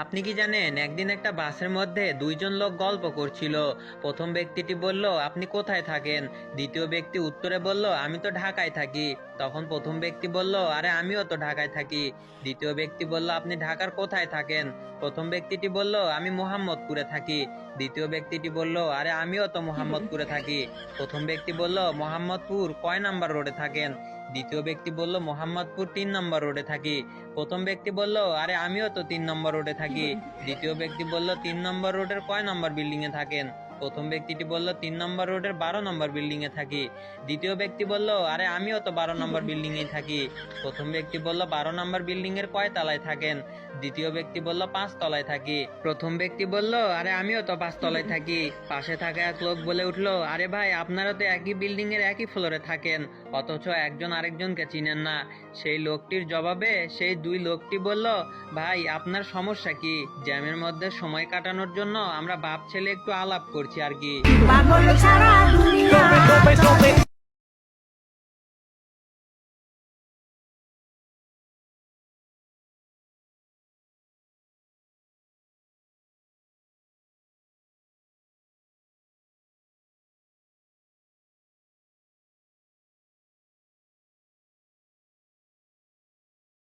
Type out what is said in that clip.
আপনি কি জানেন একদিন একটা বাসের মধ্যে দুইজন লোক গল্প করছিল। প্রথম ব্যক্তিটি বলল, আপনি কোথায় থাকেন? দ্বিতীয় ব্যক্তি উত্তরে বলল, আমি তো ঢাকায় থাকি। তখন প্রথম ব্যক্তি বলল, আরে আমিও তো ঢাকায় থাকি। দ্বিতীয় ব্যক্তি বলল, আপনি ঢাকার কোথায় থাকেন? প্রথম ব্যক্তিটি বলল, আমি মোহাম্মদপুরে থাকি। দ্বিতীয় ব্যক্তিটি বলল, আরে আমিও তো মোহাম্মদপুরে থাকি। প্রথম ব্যক্তি বলল, মোহাম্মদপুর কয় নাম্বার রোডে থাকেন? দ্বিতীয় ব্যক্তি বলল, মোহাম্মদপুর 3 নম্বর রোডে থাকি। প্রথম ব্যক্তি বলল, আরে আমিও তো 3 নম্বর রোডে থাকি। দ্বিতীয় ব্যক্তি বলল, 3 নম্বর রোডের কয় নম্বর বিল্ডিং এ থাকেন? প্রথম ব্যক্তিটি বলল, 3 নম্বর রোডের 12 নম্বর বিল্ডিং এ থাকি। দ্বিতীয় ব্যক্তি বলল, আরে আমিও তো 12 নম্বর বিল্ডিং এ থাকি। প্রথম ব্যক্তি বলল, 12 নম্বর বিল্ডিং এর কয় তলায় থাকেন? দ্বিতীয় ব্যক্তি বলল, 5 তলায় থাকি। প্রথম ব্যক্তি বলল, আরে আমিও তো 5 তলায় থাকি। পাশে থাকা এক লোক বলে উঠলো, আরে ভাই, আপনারা তো একই বিল্ডিং এর একই ফ্লোরে থাকেন, অথচ একজন আরেকজনকে চিনেন না। সেই লোকটির জবাবে সেই দুই লোকটি বলল, ভাই, আপনার সমস্যা কি? জ্যামের মধ্যে সময় কাটানোর জন্য আমরা বাপ ছেলে একটু আলাপ করছি আর কি।